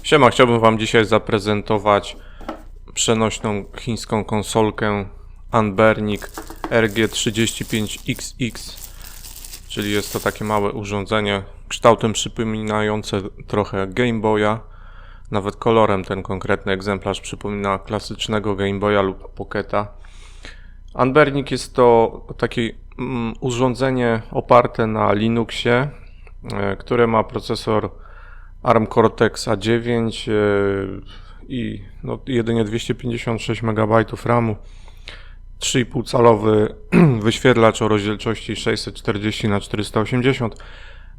Siema, chciałbym Wam dzisiaj zaprezentować przenośną chińską konsolkę Anbernic RG35XX, czyli jest to takie małe urządzenie kształtem przypominające trochę Game Boya. Nawet kolorem ten konkretny egzemplarz przypomina klasycznego Game Boya lub Pocketa. Anbernic jest to takie urządzenie oparte na Linuxie, które ma procesor ARM Cortex A9 i jedynie 256 MB RAMu, 3,5 calowy wyświetlacz o rozdzielczości 640 na 480,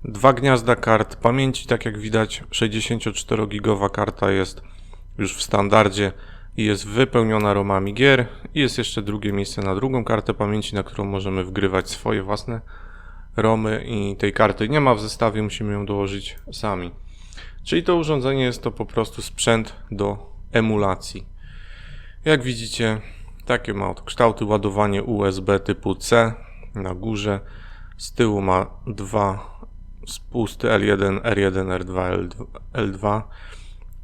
dwa gniazda kart pamięci, tak jak widać 64 GB karta jest już w standardzie i jest wypełniona ROMami gier i jest jeszcze drugie miejsce na drugą kartę pamięci, na którą możemy wgrywać swoje własne ROMy i tej karty nie ma w zestawie, musimy ją dołożyć sami. Czyli to urządzenie jest to po prostu sprzęt do emulacji. Jak widzicie, takie ma kształty, ładowanie USB typu C na górze, z tyłu ma dwa spusty L1, R1, R2, L2,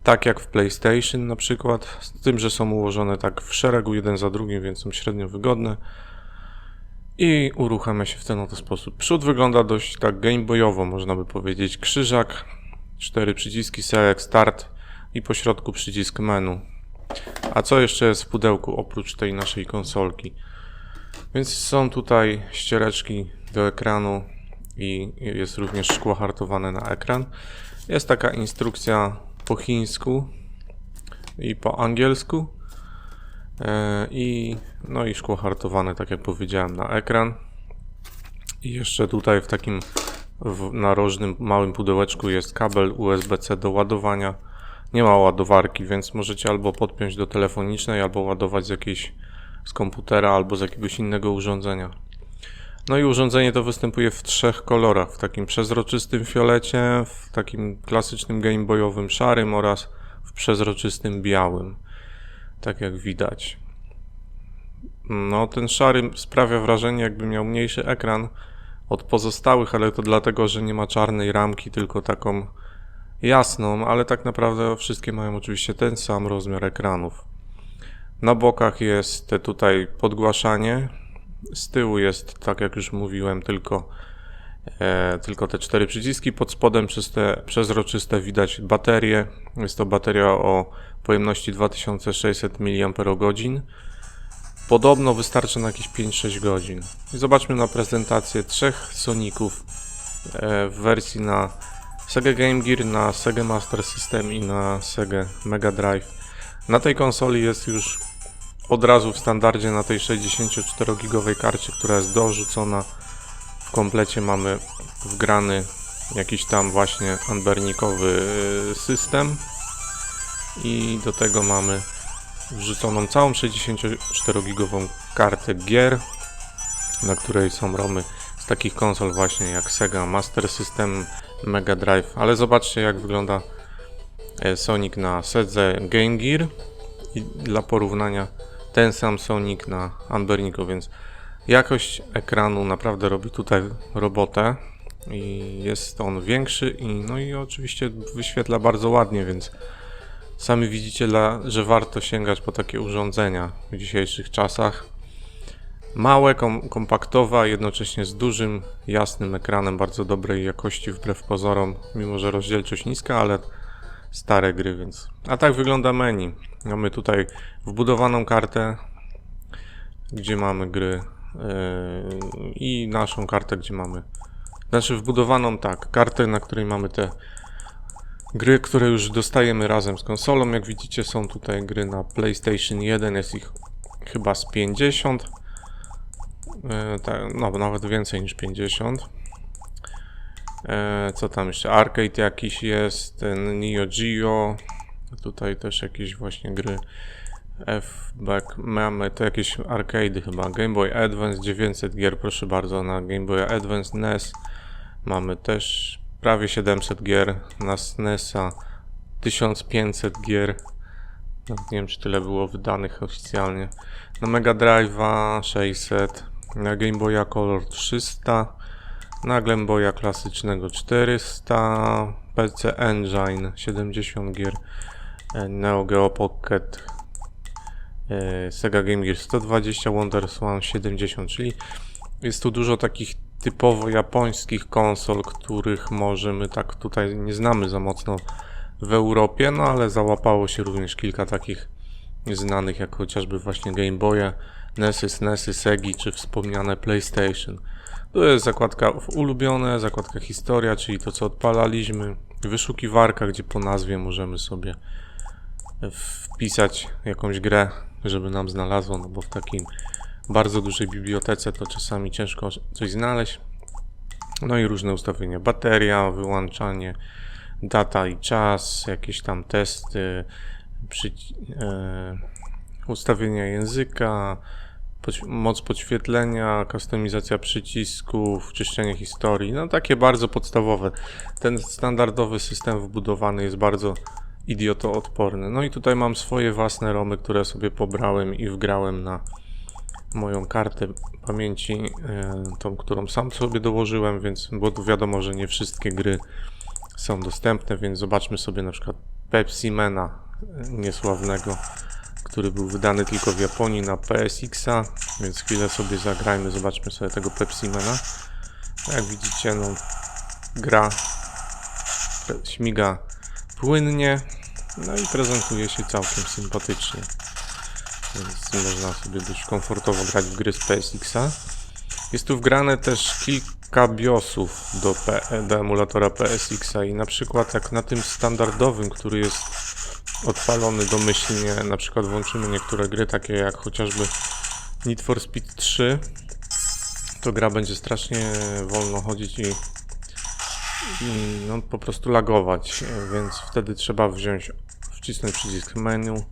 tak jak w PlayStation na przykład, z tym, że są ułożone tak w szeregu jeden za drugim, więc są średnio wygodne i uruchamia się w ten oto sposób. Przód wygląda dość tak gameboyowo, można by powiedzieć, krzyżak, 4 przyciski Select, Start i po środku przycisk menu. A co jeszcze jest w pudełku oprócz tej naszej konsolki? Więc są tutaj ściereczki do ekranu i jest również szkło hartowane na ekran. Jest taka instrukcja po chińsku i po angielsku i szkło hartowane, tak jak powiedziałem, na ekran. I jeszcze tutaj w takim narożnym małym pudełeczku jest kabel USB-C do ładowania. Nie ma ładowarki, więc możecie albo podpiąć do telefonicznej, albo ładować z komputera, albo z jakiegoś innego urządzenia. No i urządzenie to występuje w trzech kolorach: w takim przezroczystym fiolecie, w takim klasycznym gameboyowym szarym oraz w przezroczystym białym, tak jak widać. No, ten szary sprawia wrażenie, jakby miał mniejszy ekran od pozostałych, ale to dlatego, że nie ma czarnej ramki, tylko taką jasną, ale tak naprawdę wszystkie mają oczywiście ten sam rozmiar ekranów. Na bokach jest tutaj podgłaszanie, z tyłu jest, tak jak już mówiłem, tylko te 4 przyciski, pod spodem przez te przezroczyste widać baterię. Jest to bateria o pojemności 2600 mAh. Podobno wystarczy na jakieś 5-6 godzin. I zobaczmy na prezentację trzech Soniców w wersji na Sega Game Gear, na Sega Master System i na Sega Mega Drive. Na tej konsoli jest już od razu w standardzie na tej 64-gigowej karcie, która jest dorzucona. W komplecie mamy wgrany jakiś tam właśnie Anbernicowy system i do tego mamy wrzuconą całą 64-gigową kartę gier, na której są ROMy z takich konsol właśnie jak Sega Master System, Mega Drive. Ale zobaczcie, jak wygląda Sonic na Sedze Game Gear i dla porównania ten sam Sonic na Anbernicu, więc jakość ekranu naprawdę robi tutaj robotę i jest on większy i oczywiście wyświetla bardzo ładnie, więc sami widzicie, że warto sięgać po takie urządzenia w dzisiejszych czasach. Małe, kompaktowe, a jednocześnie z dużym, jasnym ekranem bardzo dobrej jakości wbrew pozorom, mimo że rozdzielczość niska, ale stare gry, więc... A tak wygląda menu. Mamy tutaj wbudowaną kartę, gdzie mamy gry i naszą kartę, gdzie mamy... Znaczy wbudowaną, tak, kartę, na której mamy te gry, które już dostajemy razem z konsolą. Jak widzicie, są tutaj gry na PlayStation 1, jest ich chyba z 50. Nawet więcej niż 50. Co tam jeszcze? Arcade jakiś jest, ten Neo Geo. Tutaj też jakieś właśnie gry. F-Back. Mamy to jakieś arcade'y chyba. Game Boy Advance, 900 gier, proszę bardzo, na Game Boy Advance. NES. Mamy też prawie 700 gier. Na SNES-a 1500 gier. Nie wiem, czy tyle było wydanych oficjalnie. Na Mega Drive'a 600. Na Game Boya Color 300. Na Game Boya klasycznego 400. PC Engine 70 gier, Neo Geo Pocket, Sega Game Gear 120, WonderSwan 70, czyli jest tu dużo takich typowo japońskich konsol, których może my tak tutaj nie znamy za mocno w Europie, no ale załapało się również kilka takich znanych, jak chociażby właśnie Game Boye, NESy, SNESy, Segi, czy wspomniane PlayStation. Tu jest zakładka ulubione, zakładka historia, czyli to, co odpalaliśmy, wyszukiwarka, gdzie po nazwie możemy sobie wpisać jakąś grę, żeby nam znalazło, no bo w takim bardzo dużej bibliotece to czasami ciężko coś znaleźć. No i różne ustawienia, bateria, wyłączanie, data i czas, jakieś tam testy, ustawienia języka, moc podświetlenia, kustomizacja przycisków, czyszczenie historii, no takie bardzo podstawowe. Ten standardowy system wbudowany jest bardzo idiotoodporny. No i tutaj mam swoje własne romy, które sobie pobrałem i wgrałem na moją kartę pamięci, tą, którą sam sobie dołożyłem, więc, bo tu wiadomo, że nie wszystkie gry są dostępne, więc zobaczmy sobie na przykład Pepsimana niesławnego, który był wydany tylko w Japonii na PSX-a, więc chwilę sobie zagrajmy, zobaczmy sobie tego Pepsimana. Jak widzicie, no, gra śmiga płynnie, no i prezentuje się całkiem sympatycznie, więc można sobie dość komfortowo grać w gry z PSX-a. Jest tu wgrane też kilka BIOSów do emulatora PSX-a i na przykład jak na tym standardowym, który jest odpalony domyślnie, na przykład włączymy niektóre gry takie jak chociażby Need for Speed 3, to gra będzie strasznie wolno chodzić i no, po prostu lagować, więc wtedy trzeba wcisnąć przycisk menu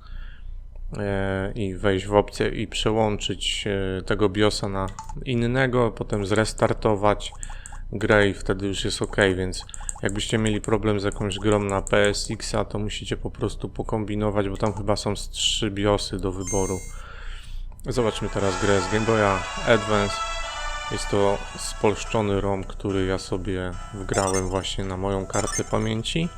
i wejść w opcję i przełączyć tego BIOSa na innego, potem zrestartować grę i wtedy już jest ok, więc jakbyście mieli problem z jakąś grą na PSX-a, to musicie po prostu pokombinować, bo tam chyba są 3 BIOSy do wyboru. Zobaczmy teraz grę z Game Boya Advance. Jest to spolszczony ROM, który ja sobie wgrałem właśnie na moją kartę pamięci.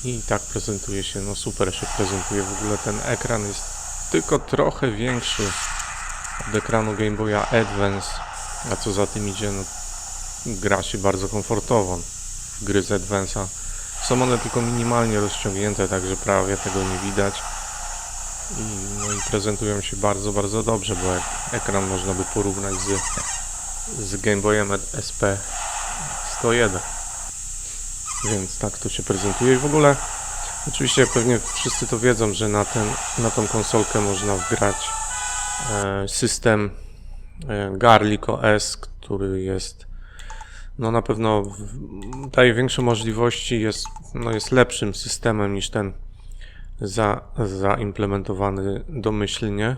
I tak prezentuje się, no super się prezentuje. W ogóle ten ekran jest tylko trochę większy od ekranu Game Boya Advance, a co za tym idzie, no, gra się bardzo komfortowo w gry z Advance'a. Są one tylko minimalnie rozciągnięte, także prawie tego nie widać. No i prezentują się bardzo, bardzo dobrze, bo ekran można by porównać z Game Boyem SP 101. Więc tak to się prezentuje i w ogóle oczywiście pewnie wszyscy to wiedzą, że na tą konsolkę można wgrać system Garlic OS, który jest, no na pewno daje większe możliwości, jest lepszym systemem niż ten zaimplementowany domyślnie.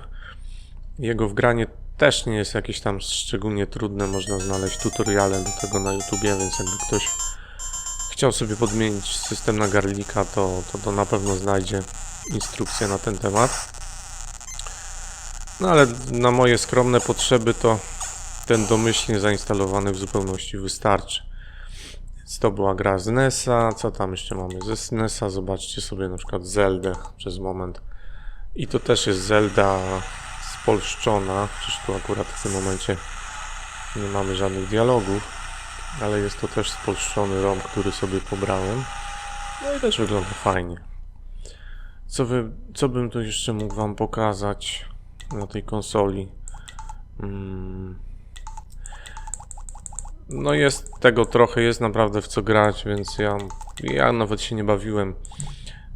Jego wgranie też nie jest jakieś tam szczególnie trudne, można znaleźć tutoriale do tego na YouTubie, więc jakby ktoś chciał sobie podmienić system na Garlika, to na pewno znajdzie instrukcję na ten temat. No ale na moje skromne potrzeby to ten domyślnie zainstalowany w zupełności wystarczy. Więc to była gra z NES-a. Co tam jeszcze mamy ze SNES-a? Zobaczcie sobie na przykład Zeldę przez moment. I to też jest Zelda spolszczona. Przecież tu akurat w tym momencie nie mamy żadnych dialogów. Ale jest to też spolszczony ROM, który sobie pobrałem. No i też wygląda fajnie. Co bym tu jeszcze mógł wam pokazać na tej konsoli? No jest tego trochę, jest naprawdę w co grać, więc ja nawet się nie bawiłem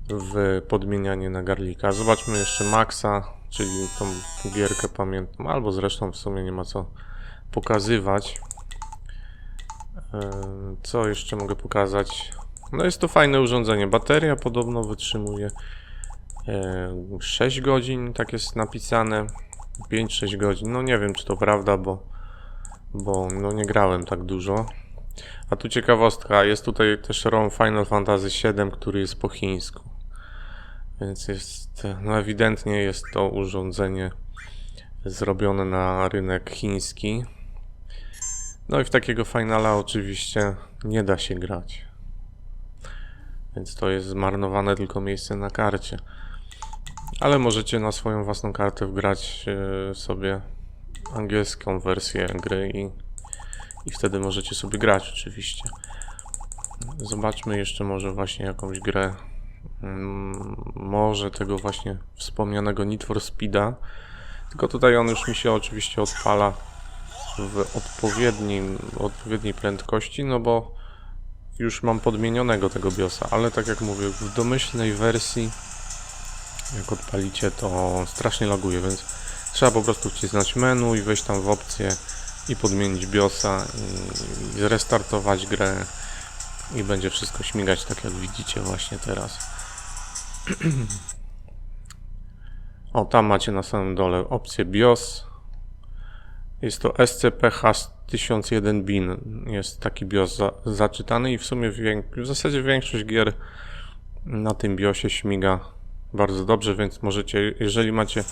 w podmienianie na Garlika. Zobaczmy jeszcze Maxa, czyli tą gierkę pamiętną, albo zresztą w sumie nie ma co pokazywać. Co jeszcze mogę pokazać? No jest to fajne urządzenie. Bateria podobno wytrzymuje 6 godzin, tak jest napisane. 5-6 godzin. No nie wiem, czy to prawda, bo no nie grałem tak dużo. A tu ciekawostka, jest tutaj też ROM Final Fantasy VII, który jest po chińsku. Więc no ewidentnie jest to urządzenie zrobione na rynek chiński. No i w takiego finala oczywiście nie da się grać. Więc to jest zmarnowane tylko miejsce na karcie. Ale możecie na swoją własną kartę wgrać sobie angielską wersję gry i wtedy możecie sobie grać oczywiście. Zobaczmy jeszcze może właśnie jakąś grę. Może tego właśnie wspomnianego Need for Speeda. Tylko tutaj on już mi się oczywiście odpala w odpowiedniej prędkości, no bo już mam podmienionego tego BIOSa, ale tak jak mówię, w domyślnej wersji jak odpalicie, to strasznie laguje, więc trzeba po prostu wcisnąć menu i wejść tam w opcję i podmienić BIOSa i zrestartować grę i będzie wszystko śmigać tak jak widzicie właśnie teraz. O, tam macie na samym dole opcję BIOS. Jest to SCPH-1001 BIN. Jest taki BIOS zaczytany i w sumie w zasadzie większość gier na tym BIOSie śmiga bardzo dobrze, więc możecie, jeżeli macie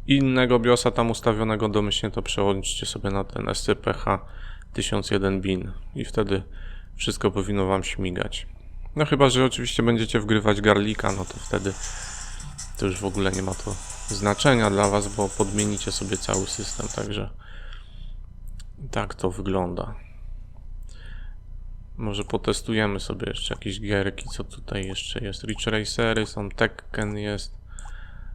innego BIOSa tam ustawionego domyślnie, to przełączcie sobie na ten SCPH-1001 BIN i wtedy wszystko powinno wam śmigać. No chyba, że oczywiście będziecie wgrywać Garlika, no to wtedy to już w ogóle nie ma to znaczenia dla was, bo podmienicie sobie cały system, także tak to wygląda. Może potestujemy sobie jeszcze jakieś gierki, co tutaj jeszcze jest. Ridge Racery, są Tekken jest,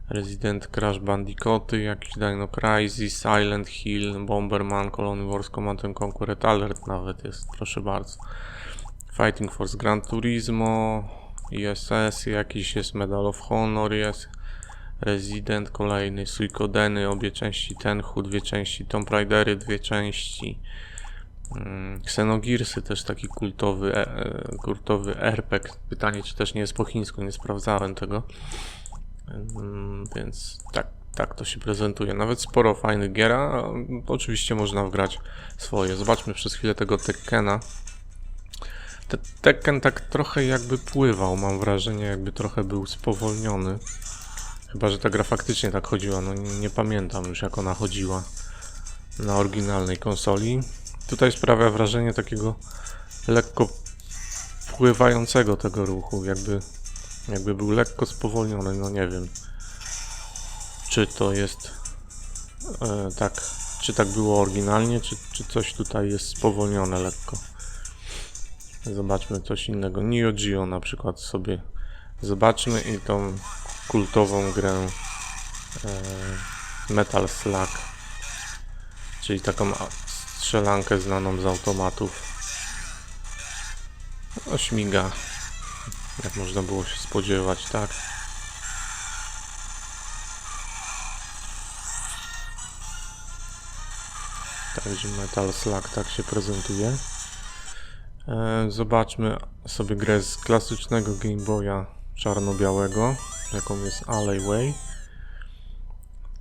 Resident Crash Bandicooty, jakiś Dino Crisis, Silent Hill, Bomberman, Colony Wars, Command & Conquer Red Alert nawet jest, proszę bardzo. Fighting Force Gran Turismo, ISS, jakiś jest Medal of Honor jest, Resident kolejny, Suikodeny, obie części, Tenchu, 2 części, Tomb Raidery, 2 części, Xenogearsy też taki kultowy RPG. Pytanie, czy też nie jest po chińsku, nie sprawdzałem tego, więc tak to się prezentuje. Nawet sporo fajnych gier, a oczywiście można wgrać swoje. Zobaczmy przez chwilę tego Tekkena. Tekken tak trochę jakby pływał, mam wrażenie, jakby trochę był spowolniony. Chyba że ta gra faktycznie tak chodziła, no nie pamiętam już jak ona chodziła na oryginalnej konsoli. Tutaj sprawia wrażenie takiego lekko pływającego tego ruchu, jakby był lekko spowolniony, no nie wiem. Czy to jest czy tak było oryginalnie, czy coś tutaj jest spowolnione lekko. Zobaczmy coś innego. Neo Geo na przykład sobie zobaczmy i tą kultową grę Metal Slug, czyli taką strzelankę znaną z automatów. No śmiga, jak można było się spodziewać, tak? Także Metal Slug tak się prezentuje. Zobaczmy sobie grę z klasycznego Game Boya czarno-białego, jaką jest Alleyway.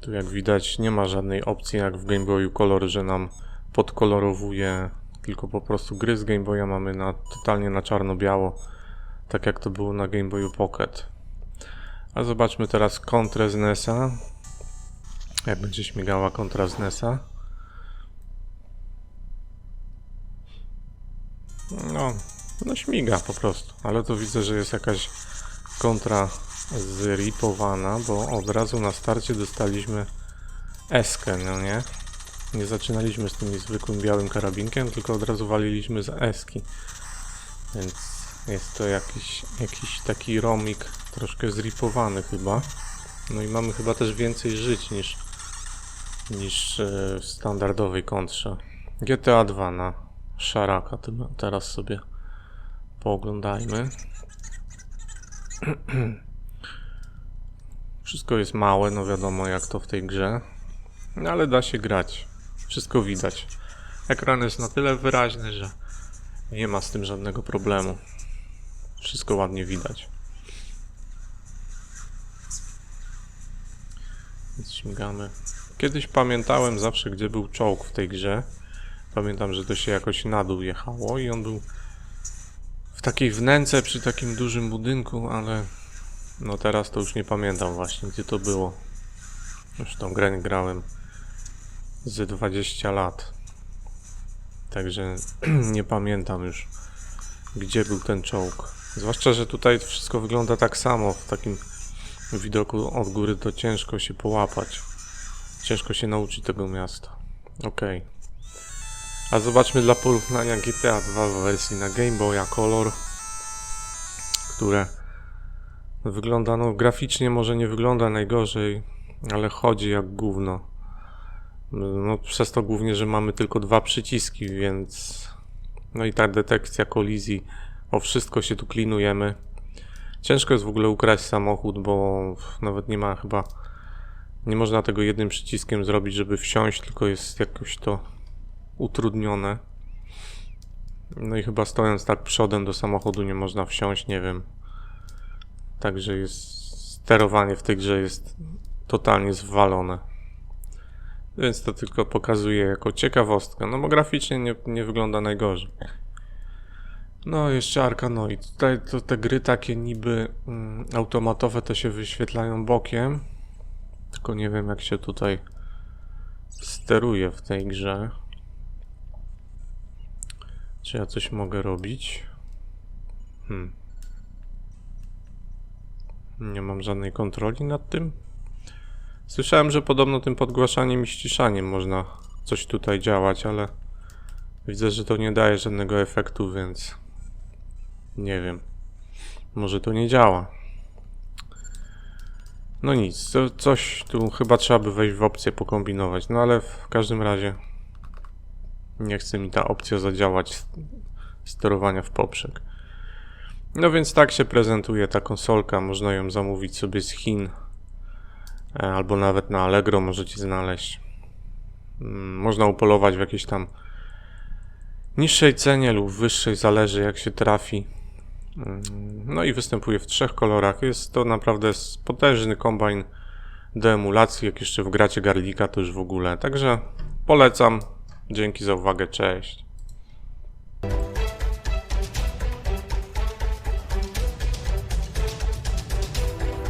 Tu jak widać nie ma żadnej opcji jak w Game Boyu Color, że nam podkolorowuje, tylko po prostu gry z Game Boya mamy totalnie na czarno-biało, tak jak to było na Game Boyu Pocket. A zobaczmy teraz kontrę z NES-a, jak będzie śmigała kontra z NES-a. No śmiga po prostu, ale to widzę, że jest jakaś kontra zripowana, bo od razu na starcie dostaliśmy eskę, no nie? Nie zaczynaliśmy z tym zwykłym białym karabinkiem, tylko od razu waliliśmy z eski. Więc jest to jakiś taki romik troszkę zripowany chyba. No i mamy chyba też więcej żyć niż w standardowej kontrze. GTA 2 na szaraka teraz sobie pooglądajmy. Wszystko jest małe, no wiadomo jak to w tej grze, no ale da się grać, wszystko widać. Ekran jest na tyle wyraźny, że nie ma z tym żadnego problemu. Wszystko ładnie widać. Więc śmigamy. Kiedyś pamiętałem zawsze, gdzie był czołg w tej grze. Pamiętam, że to się jakoś na dół jechało i on był w takiej wnęce przy takim dużym budynku, ale no teraz to już nie pamiętam właśnie, gdzie to było. Już tą grę grałem z 20 lat. Także nie pamiętam już, gdzie był ten czołg. Zwłaszcza, że tutaj wszystko wygląda tak samo. W takim widoku od góry to ciężko się połapać. Ciężko się nauczyć tego miasta. Okej. A zobaczmy dla porównania GTA 2 w wersji na Game Boya Color, które wygląda, no graficznie może nie wygląda najgorzej, ale chodzi jak gówno. No przez to głównie, że mamy tylko 2 przyciski, więc... No i ta detekcja kolizji, o wszystko się tu klinujemy. Ciężko jest w ogóle ukraść samochód, bo nawet nie ma chyba... Nie można tego jednym przyciskiem zrobić, żeby wsiąść, tylko jest jakoś to utrudnione. No i chyba stojąc tak przodem do samochodu nie można wsiąść, nie wiem. Także jest... Sterowanie w tej grze jest totalnie zwalone. Więc to tylko pokazuje jako ciekawostkę. No bo graficznie nie wygląda najgorzej. No jeszcze Arkanoid. Tutaj to te gry takie niby automatowe to się wyświetlają bokiem. Tylko nie wiem jak się tutaj steruje w tej grze. Czy ja coś mogę robić? Nie mam żadnej kontroli nad tym. Słyszałem, że podobno tym podgłaszaniem i ściszaniem można coś tutaj działać, ale widzę, że to nie daje żadnego efektu, więc nie wiem. Może to nie działa. No nic, coś tu chyba trzeba by wejść w opcję pokombinować, no ale w każdym razie nie chce mi ta opcja zadziałać sterowania w poprzek. No więc tak się prezentuje ta konsolka, można ją zamówić sobie z Chin. Albo nawet na Allegro możecie znaleźć. Można upolować w jakiejś tam niższej cenie lub wyższej, zależy jak się trafi. No i występuje w 3 kolorach. Jest to naprawdę potężny kombajn do emulacji. Jak jeszcze wgracie Garlika, to już w ogóle. Także polecam. Dzięki za uwagę. Cześć.